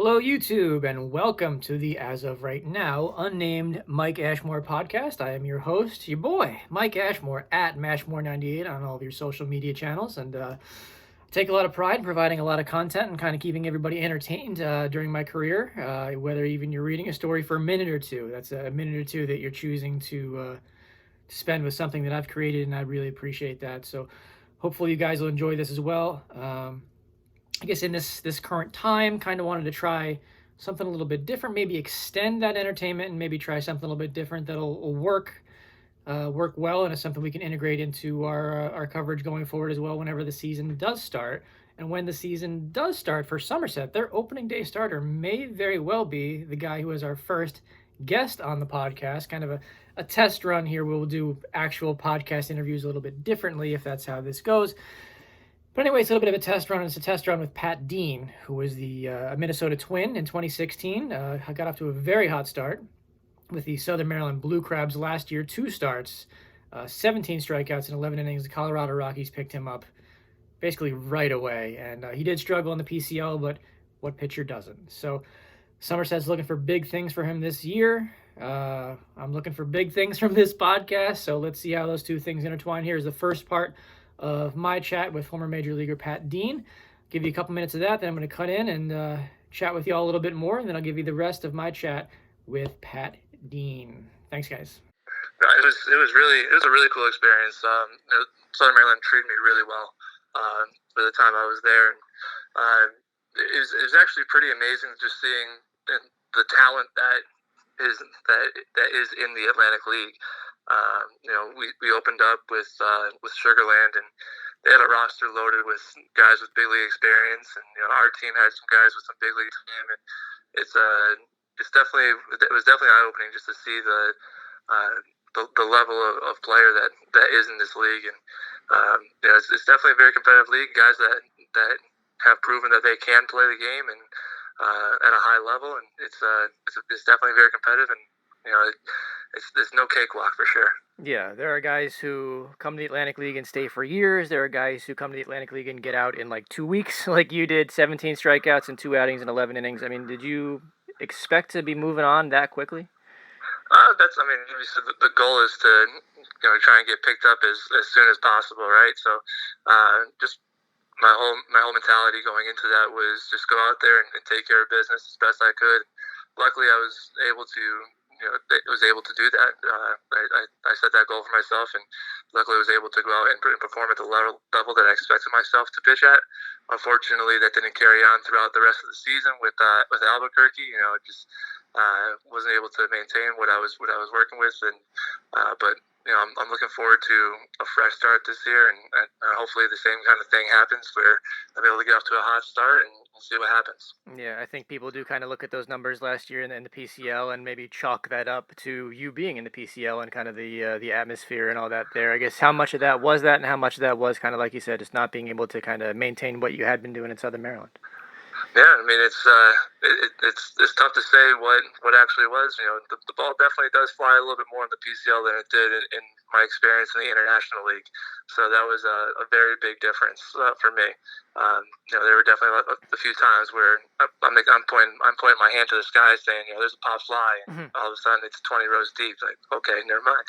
Hello, YouTube, and welcome to the, as of right now, unnamed Mike Ashmore podcast. I am your host, your boy, Mike Ashmore, at Mashmore98 on all of your social media channels, and take a lot of pride in providing a lot of content and kind of keeping everybody entertained during my career, whether even you're reading a story for a minute or two. That's a minute or two that you're choosing to spend with something that I've created, and I really appreciate that. So hopefully you guys will enjoy this as well. I guess in this current time, kind of wanted to try something a little bit different, maybe extend that entertainment and maybe try something a little bit different that'll work well, and it's something we can integrate into our coverage going forward as well whenever the season does start. And when the season does start for Somerset, their opening day starter may very well be the guy who is our first guest on the podcast. Kind of a test run here. We'll do actual podcast interviews a little bit differently if that's how this goes. But anyway, it's a little bit of a test run. It's a test run with Pat Dean, who was the Minnesota Twin in 2016. Got off to a very hot start with the Southern Maryland Blue Crabs last year. 2 starts, 17 strikeouts in 11 innings. The Colorado Rockies picked him up basically right away. And he did struggle in the PCL, but what pitcher doesn't? So Somerset's looking for big things for him this year. I'm looking for big things from this podcast. So let's see how those two things intertwine. Here's the first part of my chat with former Major Leaguer Pat Dean. Give you a couple minutes of that, then I'm going to cut in and chat with you all a little bit more, and then I'll give you the rest of my chat with Pat Dean. Thanks, guys. It was a really cool experience. Southern Maryland treated me really well for the time I was there. It was actually pretty amazing just seeing the talent that is in the Atlantic League. We opened up with Sugarland, and they had a roster loaded with guys with big league experience, and our team had some guys with some big league time, and it was definitely eye opening just to see the level of player that is in this league, and it's definitely a very competitive league. Guys that have proven that they can play the game and at a high level, and it's definitely very competitive, and it's no cakewalk for sure. Yeah, there are guys who come to the Atlantic League and stay for years. There are guys who come to the Atlantic League and get out in like 2 weeks, like you did, 17 strikeouts and 2 outings in 11 innings. I mean, did you expect to be moving on that quickly? Obviously the goal is to try and get picked up as soon as possible, right? So just my whole mentality going into that was just go out there and take care of business as best I could. Luckily, I was able to do that. I set that goal for myself, and luckily I was able to go out and perform at the level that I expected myself to pitch at. Unfortunately, that didn't carry on throughout the rest of the season with Albuquerque. Just wasn't able to maintain what I was working with, and but I'm looking forward to a fresh start this year, and hopefully the same kind of thing happens where I'm able to get off to a hot start and we'll see what happens. Yeah, I think people do kind of look at those numbers last year in the PCL and maybe chalk that up to you being in the PCL and kind of the atmosphere and all that there. I guess how much of that was that, and how much of that was kind of like you said, just not being able to kind of maintain what you had been doing in Southern Maryland? Yeah, I mean it's tough to say what actually was. The ball definitely does fly a little bit more in the PCL than it did in my experience in the International League. So that was a very big difference for me. There were definitely a few times where I'm pointing my hand to the sky saying, there's a pop fly, and all of a sudden it's 20 rows deep. Like, okay, never mind.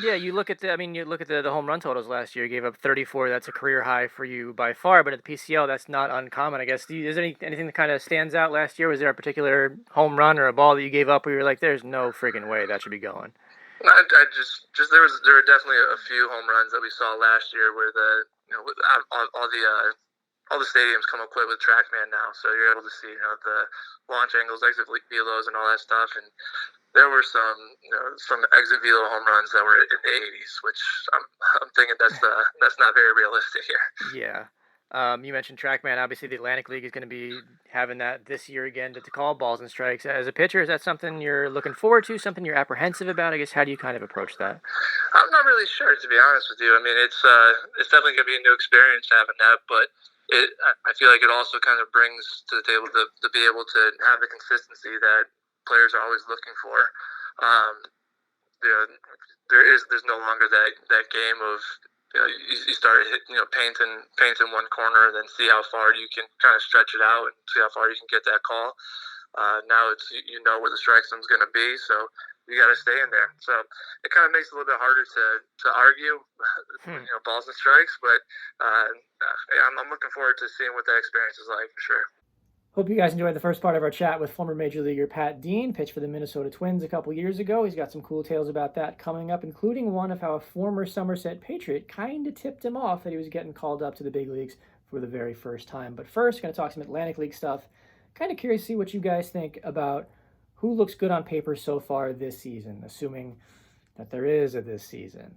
Yeah, you look at the home run totals last year. You gave up 34. That's a career high for you by far. But at the PCL, that's not uncommon, I guess. Is there anything that kind of stands out last year? Was there a particular home run or a ball that you gave up where you were like, "There's no freaking way that should be going"? There were definitely a few home runs that we saw last year where all the stadiums come equipped with TrackMan now, so you're able to see the launch angles, exit velos, and all that stuff. And there were some exit velo home runs that were in the 80s, which I'm thinking that's not very realistic here. Yeah. You mentioned TrackMan. Obviously, the Atlantic League is going to be having that this year again to call balls and strikes. As a pitcher, is that something you're looking forward to, something you're apprehensive about? I guess, how do you kind of approach that? I'm not really sure, to be honest with you. I mean, it's definitely going to be a new experience having that, but I feel like it also kind of brings to the table to be able to have the consistency that players are always looking for. There's no longer that game of you start painting one corner, and then see how far you can kind of stretch it out and see how far you can get that call. Now it's where the strike zone's going to be, so you got to stay in there. So it kind of makes it a little bit harder to argue, balls and strikes. But I'm looking forward to seeing what that experience is like for sure. Hope you guys enjoyed the first part of our chat with former Major Leaguer Pat Dean, pitched for the Minnesota Twins a couple years ago. He's got some cool tales about that coming up, including one of how a former Somerset Patriot kind of tipped him off that he was getting called up to the big leagues for the very first time. But first, going to talk some Atlantic League stuff. Kind of curious to see what you guys think about who looks good on paper so far this season, assuming that there is a this season.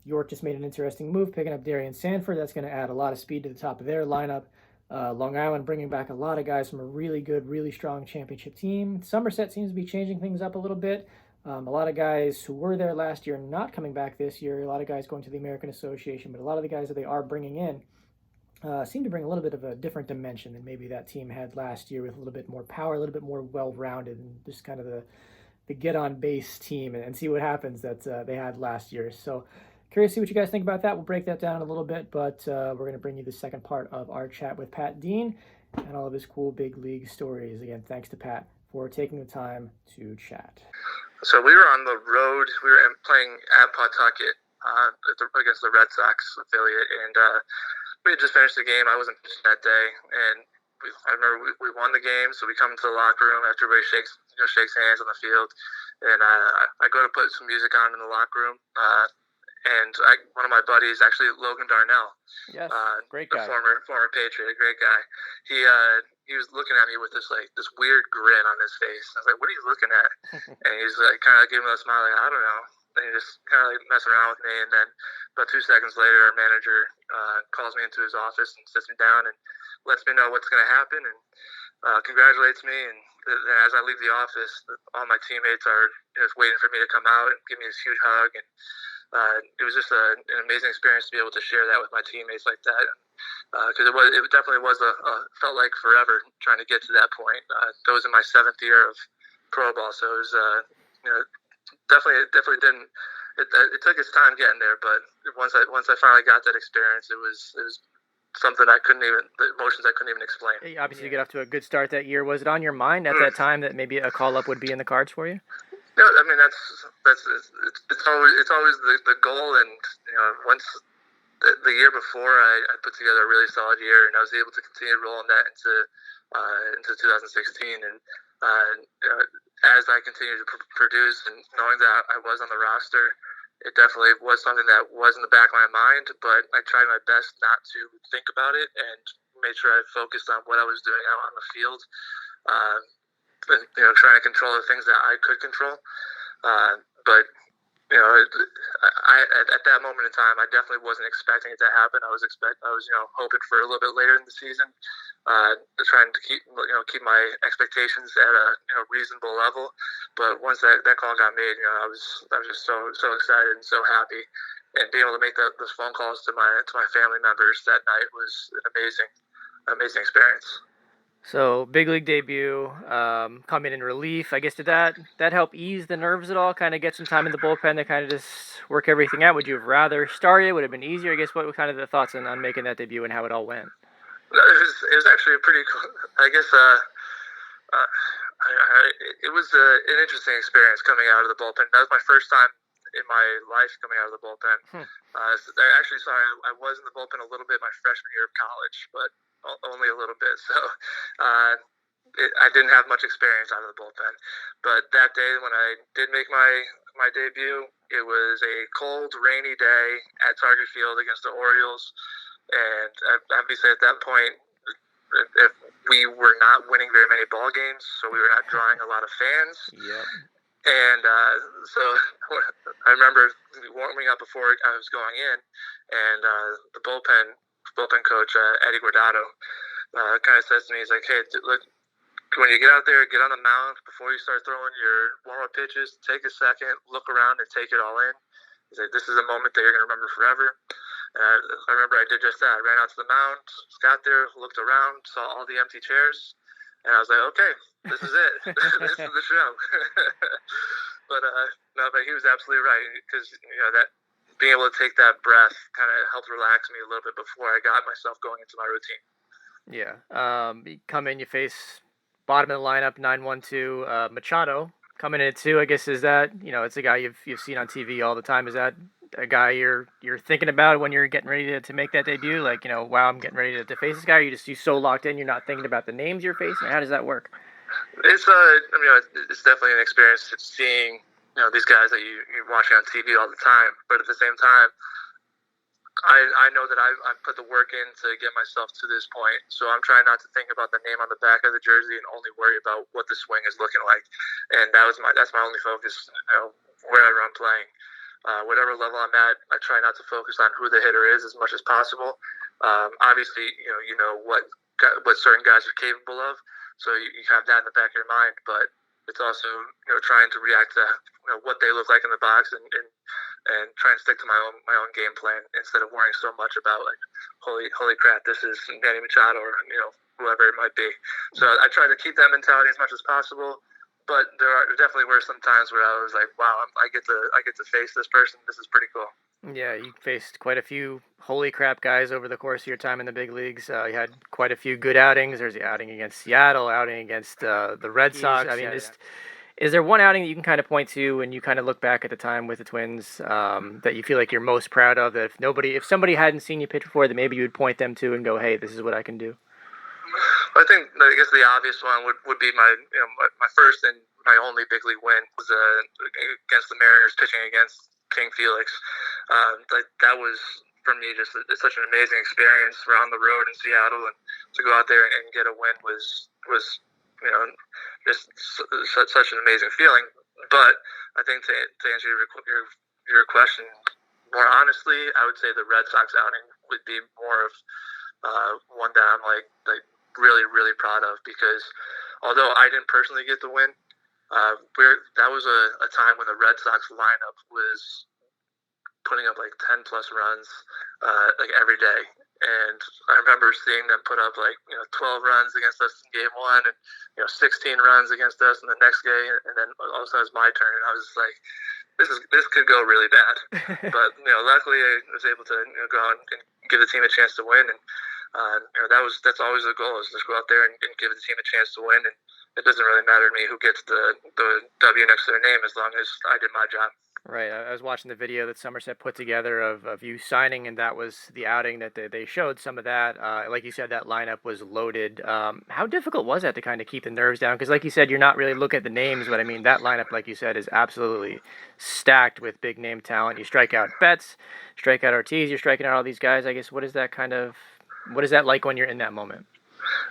York just made an interesting move, picking up Darian Sanford. That's going to add a lot of speed to the top of their lineup. Long Island bringing back a lot of guys from a really good, really strong championship team. Somerset seems to be changing things up a little bit. A lot of guys who were there last year not coming back this year. A lot of guys going to the American Association, but a lot of the guys that they are bringing in seem to bring a little bit of a different dimension than maybe that team had last year, with a little bit more power, a little bit more well-rounded, and just kind of the get-on-base team and see what happens that they had last year. So curious to see what you guys think about that. We'll break that down a little bit, but we're going to bring you the second part of our chat with Pat Dean and all of his cool big league stories. Again, thanks to Pat for taking the time to chat. So we were on the road. We were playing at Pawtucket against the Red Sox affiliate, and we had just finished the game. I wasn't pitching that day, and I remember we won the game, so we come into the locker room after everybody shakes hands on the field, and I go to put some music on in the locker room, and one of my buddies, actually Logan Darnell, yes, great guy, former Patriot, a great guy. He was looking at me with this weird grin on his face. I was like, "What are you looking at?" And he's like, kind of giving me a smile, like, "I don't know." And he just kind of messing around with me, and then about 2 seconds later, our manager calls me into his office and sits me down and lets me know what's going to happen, and congratulates me. And as I leave the office, all my teammates are just waiting for me to come out and give me this huge hug. And it was just an amazing experience to be able to share that with my teammates like that, because it definitely felt like forever trying to get to that point. That was in my 7th year of pro ball, so it was definitely didn't. It took its time getting there, but once I finally got that experience, it was something the emotions I couldn't even explain. Obviously, you get off to a good start that year. Was it on your mind at that time that maybe a call up would be in the cards for you? No, I mean it's always the goal, and once the year before I put together a really solid year, and I was able to continue rolling that into 2016, and as I continued to produce and knowing that I was on the roster, it definitely was something that was in the back of my mind, but I tried my best not to think about it and made sure I focused on what I was doing out on the field, trying to control the things that I could control. But at that moment in time, I definitely wasn't expecting it to happen. I was hoping for a little bit later in the season, trying to keep my expectations at a reasonable level. But once that call got made, I was just so excited and so happy, and being able to make those phone calls to my family members that night was an amazing experience. So, big league debut, coming in relief. I guess, did that help ease the nerves at all? Kind of get some time in the bullpen to kind of just work everything out? Would you have rather started? Would it have been easier? I guess, what were kind of the thoughts on making that debut and how it all went? It was actually a pretty cool, I guess, it was an interesting experience coming out of the bullpen. That was my first time in my life coming out of the bullpen. I was in the bullpen a little bit my freshman year of college, but only a little bit. So I didn't have much experience out of the bullpen. But that day when I did make my debut, it was a cold, rainy day at Target Field against the Orioles. And obviously at that point, if we were not winning very many ball games, so we were not drawing a lot of fans. Yep. And so I remember warming up before I was going in, and the bullpen coach, Eddie Guardado, kind of says to me, he's like, "Hey, look, when you get out there, get on the mound before you start throwing your warm-up pitches, take a second, look around, and take it all in." He's like, "This is a moment that you're going to remember forever." I remember I did just that. I ran out to the mound, got there, looked around, saw all the empty chairs, and I was like, "Okay, this is it. This is the show." But he was absolutely right, because being able to take that breath kind of helped relax me a little bit before I got myself going into my routine. Yeah. You come in, you face bottom of the lineup, 9-1-2, Machado coming in at 2. I guess is that it's a guy you've seen on TV all the time. Is that a guy you're thinking about when you're getting ready to make that debut? Like wow, I'm getting ready to face this guy. Or you so locked in, you're not thinking about the names you're facing. How does that work? It's it's definitely an experience seeing these guys that you're watching on TV all the time, but at the same time, I know that I've put the work in to get myself to this point, so I'm trying not to think about the name on the back of the jersey and only worry about what the swing is looking like. And that's my only focus. Wherever I'm playing, whatever level I'm at, I try not to focus on who the hitter is as much as possible. Obviously, you know what certain guys are capable of, so you have that in the back of your mind. But it's also trying to react to what they look like in the box and try and stick to my own game plan instead of worrying so much about like holy crap, this is Manny Machado or whoever it might be. So I try to keep that mentality as much as possible. But there definitely were some times where I was like, wow, I get to face this person. This is pretty cool. Yeah, you faced quite a few holy crap guys over the course of your time in the big leagues. You had quite a few good outings. There's the outing against Seattle, outing against the Red Sox. I mean, is there one outing that you can kind of point to when you kind of look back at the time with the Twins that you feel like you're most proud of? That if somebody hadn't seen you pitch before, that maybe you would point them to and go, hey, this is what I can do? I guess the obvious one would be my first and my only big league win was against the Mariners, pitching against King Felix. That was for me just such an amazing experience. We're on the road in Seattle, and to go out there and get a win was just such an amazing feeling. But I think to answer your question more honestly, I would say the Red Sox outing would be more of one that I'm like really proud of, because although I didn't personally get the win, that was a time when the Red Sox lineup was putting up like 10 plus runs like every day, and I remember seeing them put up like 12 runs against us in game 1 and 16 runs against us in the next game, and then all of a sudden it was my turn, and I was just like, this could go really bad. But luckily I was able to go out and give the team a chance to win, and that's always the goal, is just go out there and give the team a chance to win, and it doesn't really matter to me who gets the W next to their name as long as I did my job. Right. I was watching the video that Somerset put together of you signing, and that was the outing that they showed some of that. Like you said, that lineup was loaded. How difficult was that to kind of keep the nerves down? Because like you said, you're not really looking at the names, but I mean, that lineup, like you said, is absolutely stacked with big name talent. You strike out Betts, strike out Ortiz, you're striking out all these guys. I guess, what is that like when you're in that moment?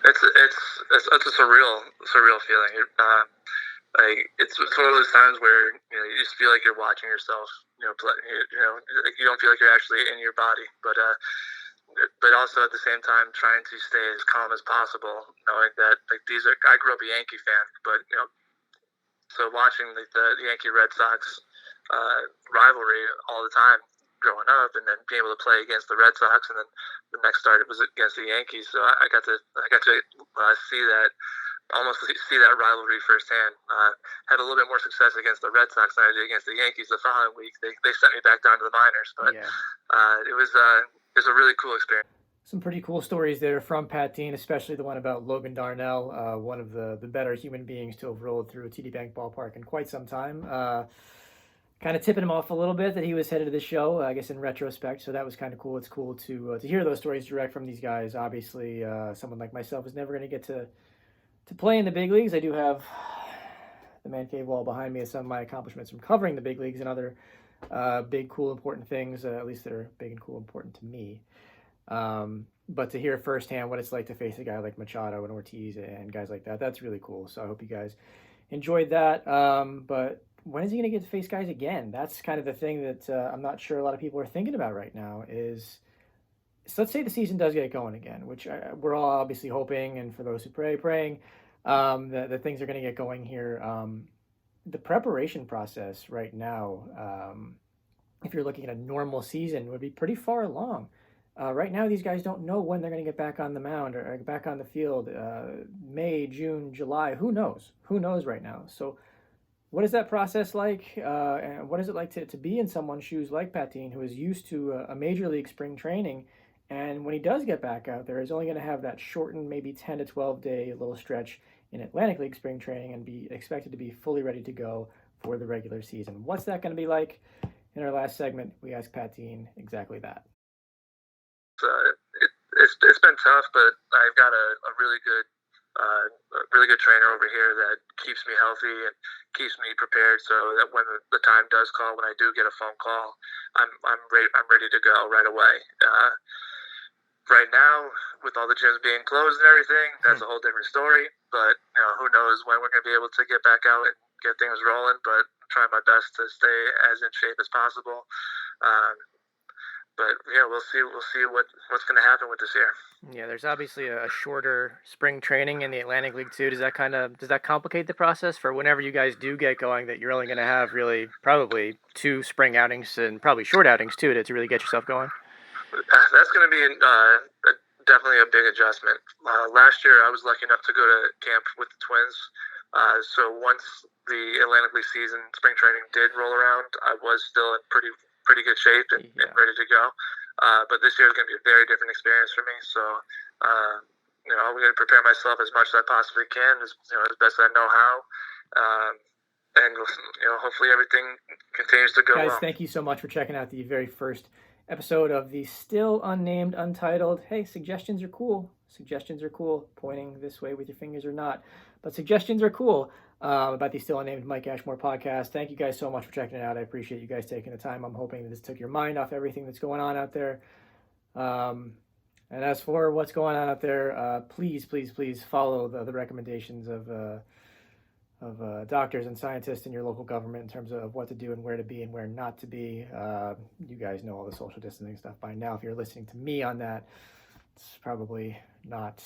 It's a surreal feeling. It's one of those times where you just feel like you're watching yourself. Play, you don't feel like you're actually in your body, but also at the same time trying to stay as calm as possible, knowing that I grew up a Yankee fan, but so watching the Yankee Red Sox rivalry all the time growing up, and then being able to play against the Red Sox, and then the next start was against the Yankees. So I got to see that rivalry firsthand. Had a little bit more success against the Red Sox than I did against the Yankees the following week. They sent me back down to the minors, but it was a really cool experience. Some pretty cool stories there from Pat Dean, especially the one about Logan Darnell, one of the better human beings to have rolled through a TD Bank ballpark in quite some time. Kind of tipping him off a little bit that he was headed to the show, I guess, in retrospect. So that was kind of cool. It's cool to hear those stories direct from these guys. Obviously, someone like myself is never going to get to play in the big leagues. I do have the man cave wall behind me as some of my accomplishments from covering the big leagues and other big, cool, important things, at least that are big and cool, important to me. But to hear firsthand what it's like to face a guy like Machado and Ortiz and guys like that, that's really cool. So I hope you guys enjoyed that. But when is he going to get to face guys again? That's kind of the thing that I'm not sure a lot of people are thinking about right now is, so let's say the season does get going again, which we're all obviously hoping, and for those who praying that things are going to get going here. The preparation process right now, if you're looking at a normal season, would be pretty far along. Right now, these guys don't know when they're going to get back on the mound or back on the field. May, June, July, who knows? Who knows right now? So What is that process like? And what is it like to be in someone's shoes like Patine, who is used to a major league spring training? And when he does get back out there, he's only going to have that shortened, maybe 10 to 12 day little stretch in Atlantic League spring training and be expected to be fully ready to go for the regular season. What's that going to be like? In our last segment, we asked Patine exactly that. It's been tough, but I've got a really good trainer over here that keeps me healthy and keeps me prepared, so that when the time does call, when I do get a phone call, I'm ready to go right away. Right now, with all the gyms being closed and everything, that's a whole different story. But who knows when we're going to be able to get back out and get things rolling. But I'm trying my best to stay as in shape as possible. But yeah, we'll see what's going to happen with this year. Yeah, there's obviously a shorter spring training in the Atlantic League too. Does that complicate the process for whenever you guys do get going? That you're only going to have really probably 2 spring outings and probably short outings too to really get yourself going. That's going to be definitely a big adjustment. Last year, I was lucky enough to go to camp with the Twins. So once the Atlantic League season, spring training did roll around, I was still in pretty good shape and ready to go. But this year is going to be a very different experience for me. So, I'm going to prepare myself as much as I possibly can, as best I know how. And hopefully everything continues to go well. Guys, well. Thank you so much for checking out the very first episode of the still unnamed Untitled. Hey, suggestions are cool. Suggestions are cool. Pointing this way with your fingers or not, but suggestions are cool. About the still unnamed Mike Ashmore podcast. Thank you guys so much for checking it out. I appreciate you guys taking the time. I'm hoping that this took your mind off everything that's going on out there. And as for what's going on out there, please follow the recommendations of doctors and scientists in your local government in terms of what to do and where to be and where not to be. You guys know all the social distancing stuff by now. If you're listening to me on that, it's probably not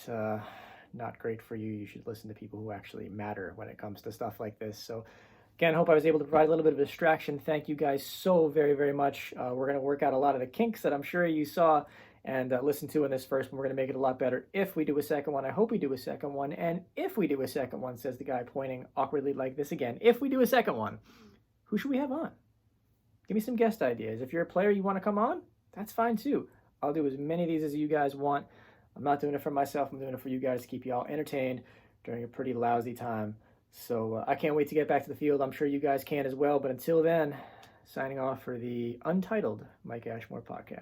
great for you. You should listen to people who actually matter when it comes to stuff like this. So again, hope I was able to provide a little bit of a distraction. Thank you guys so very, very much. We're going to work out a lot of the kinks that I'm sure you saw and listen to in this first one. We're going to make it a lot better if we do a second one. I hope we do a second one. And if we do a second one, says the guy pointing awkwardly like this again, if we do a second one, who should we have on? Give me some guest ideas. If you're a player you want to come on, that's fine too. I'll do as many of these as you guys want. I'm not doing it for myself. I'm doing it for you guys to keep you all entertained during a pretty lousy time. So I can't wait to get back to the field. I'm sure you guys can as well. But until then, signing off for the Untitled Mike Ashmore podcast.